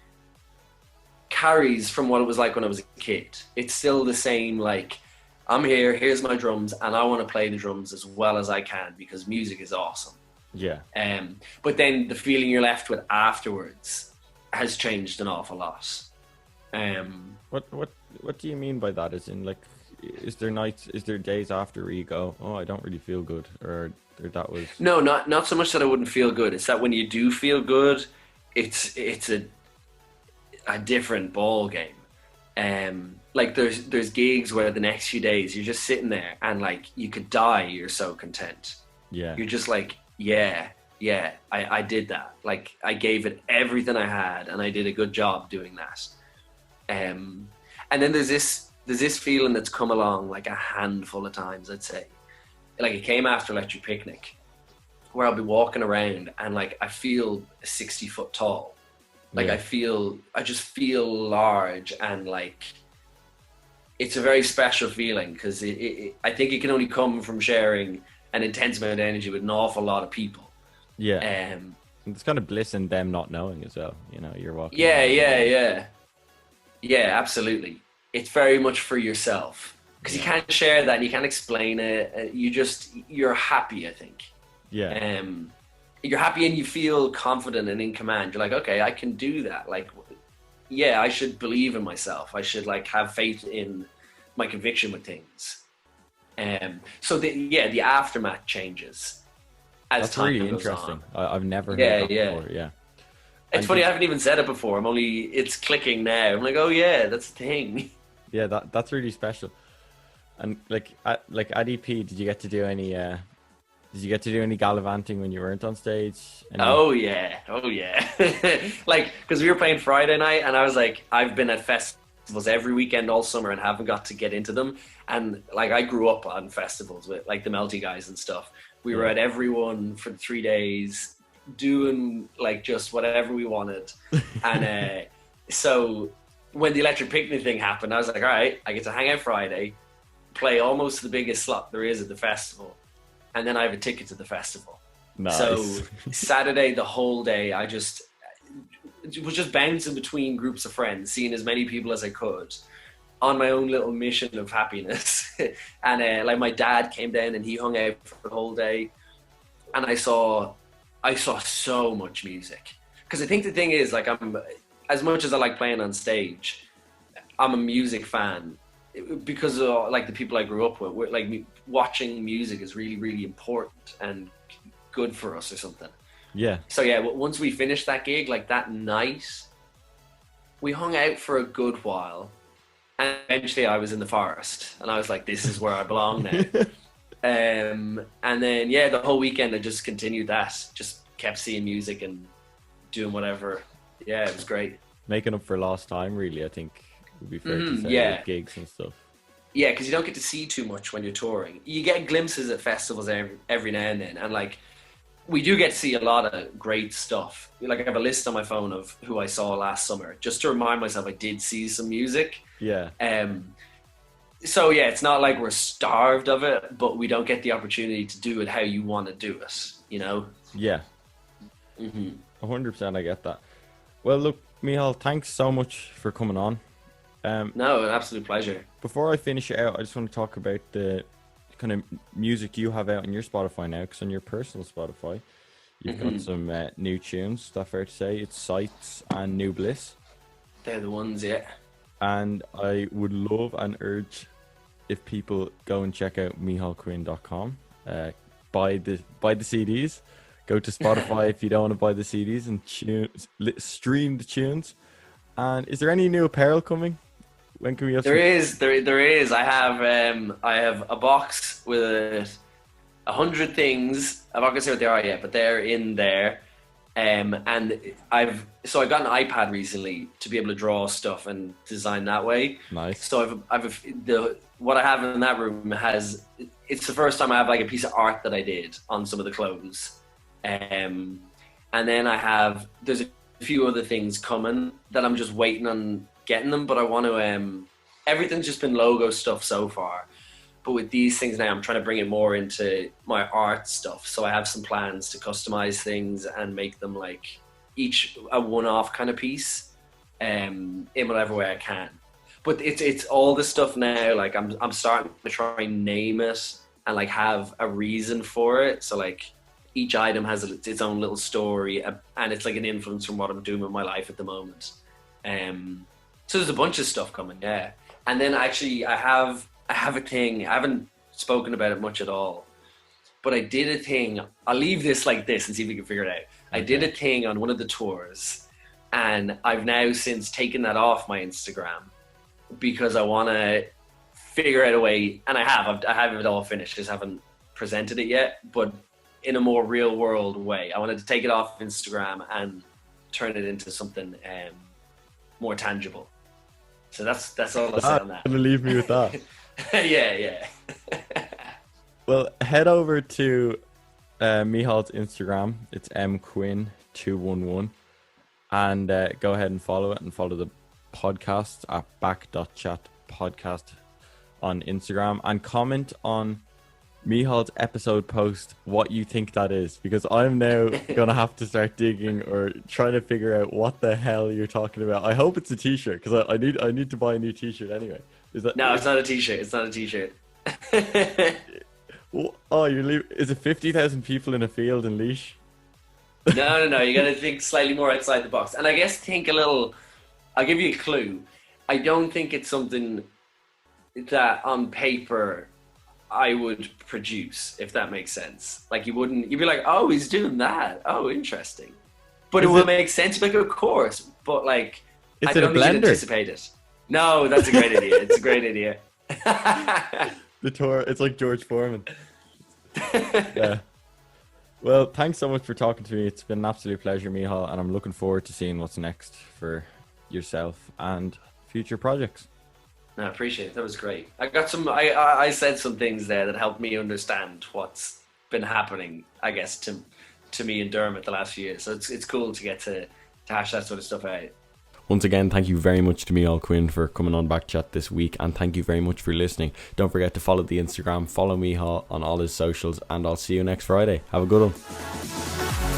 carries from what it was like when I was a kid. It's still the same, like, I'm here, here's my drums, and I want to play the drums as well as I can because music is awesome. Yeah. But then the feeling you're left with afterwards has changed an awful lot. What do you mean by that? As in, like, is there days after where you go, oh, I don't really feel good, or that was... No, not so much that I wouldn't feel good. It's that when you do feel good, it's a different ball game. Like there's gigs where the next few days you're just sitting there and like you could die. You're so content. Yeah. You're just like, yeah, I did that. Like I gave it everything I had and I did a good job doing that. And then there's this feeling that's come along like a handful of times, I'd say. Like it came after Electric Picnic, where I'll be walking around and like I feel 60 foot tall. Like Yeah. I just feel large, and like it's a very special feeling because I think it can only come from sharing an intense amount of energy with an awful lot of people. Yeah. It's kind of bliss in them not knowing as well. You know, you're walking. Yeah, absolutely. It's very much for yourself because you can't share that and you can't explain it. You're happy, I think. Yeah. You're happy and you feel confident and in command. You're like, okay, I can do that. Like, yeah, I should believe in myself. I should like have faith in my conviction with things. So the aftermath changes as That's time really goes interesting. on. I've never heard that before. Yeah. It's funny, I haven't even said it before. It's clicking now. I'm like, oh yeah, that's the thing. Yeah, that's really special. And like at EP, did you get to do any gallivanting when you weren't on stage? Oh yeah. Like, because we were playing Friday night, and I was like, I've been at festivals every weekend all summer and haven't got to get into them. And like, I grew up on festivals with like the Melty guys and stuff. We were at every one for 3 days, doing like just whatever we wanted. And so when the Electric Picnic thing happened, I was like, all right, I get to hang out Friday, play almost the biggest slot there is at the festival, and then I have a ticket to the festival. Nice. So Saturday, the whole day, I was just bouncing between groups of friends, seeing as many people as I could on my own little mission of happiness. And like my dad came down and he hung out for the whole day, and I saw so much music. Because I think the thing is, like, I'm, as much as I like playing on stage, I'm a music fan because of like the people I grew up with. Like, watching music is really, really important and good for us or something. Yeah. So yeah, once we finished that gig, like that night, we hung out for a good while, and eventually I was in the forest, and I was like, this is where I belong now. And then the whole weekend I just continued that, just kept seeing music and doing whatever. Yeah, it was great. Making up for lost time, really, I think would be fair to say, with gigs and stuff. Yeah, because you don't get to see too much when you're touring. You get glimpses at festivals every now and then, and like, we do get to see a lot of great stuff. Like, I have a list on my phone of who I saw last summer, just to remind myself I did see some music. Yeah. So yeah, it's not like we're starved of it, but we don't get the opportunity to do it how you want to do it, you know? Yeah. 100%, I get that. Well, look, Micheál, thanks so much for coming on. No, an absolute pleasure. Before I finish it out, I just want to talk about the kind of music you have out on your Spotify now, because on your personal Spotify, you've got some new tunes. Is that fair to say? It's Sights and New Bliss. They're the ones, yeah. And I would love and urge if people go and check out micheálquinn.com, buy the CDs, go to Spotify if you don't want to buy the CDs, and stream the tunes. And is there any new apparel coming? When can we have? There is. I have a box with 100 things. I'm not gonna say what they are yet, but they're in there. And I got an iPad recently to be able to draw stuff and design that way. Nice. So what I have in that room it's the first time I have like a piece of art that I did on some of the clothes. And then there's a few other things coming that I'm just waiting on getting them, but I want to, everything's just been logo stuff so far. But with these things now, I'm trying to bring it more into my art stuff. So I have some plans to customize things and make them like each a one-off kind of piece, in whatever way I can. But it's all the stuff now. Like I'm starting to try and name it and like have a reason for it. So like each item has its own little story, and it's like an influence from what I'm doing with my life at the moment. So there's a bunch of stuff coming, yeah. And then actually I have I have a thing. I haven't spoken about it much at all, but I did a thing. I'll leave this like this and see if we can figure it out. I did a thing on one of the tours, and I've now since taken that off my Instagram because I want to figure out a way, and I have it all finished, just haven't presented it yet, but in a more real world way. I wanted to take it off Instagram and turn it into something more tangible. So that's all I'll say on that. Gonna leave me with that. yeah. Well, head over to Micheál's Instagram. It's mquinn211, and go ahead and follow it, and follow the podcast at back.chat podcast on Instagram, and comment on Micheál's episode post what you think that is, because I'm now gonna have to start digging or trying to figure out what the hell you're talking about. I hope it's a t-shirt, because I need to buy a new t-shirt anyway. It's not a t-shirt. It's not a t-shirt. Oh, is it 50,000 people in a field in Laois? No. You got to think slightly more outside the box, and I guess think a little. I'll give you a clue. I don't think it's something that on paper I would produce, if that makes sense. Like you'd be like, oh, he's doing that. Oh, interesting. But it will make sense. Like, of course, but like, I don't think you'd anticipate it. No, that's a great idea. It's a great idea. The tour, it's like George Foreman. Yeah. Well, thanks so much for talking to me. It's been an absolute pleasure, Micheál, and I'm looking forward to seeing what's next for yourself and future projects. No, I appreciate it. That was great. I got some. I said some things there that helped me understand what's been happening, I guess, to me and Dermot the last few years. So it's cool to get to hash that sort of stuff out. Once again, thank you very much to Micheál Quinn for coming on Backchat this week, and thank you very much for listening. Don't forget to follow the Instagram, follow Micheál on all his socials, and I'll see you next Friday. Have a good one.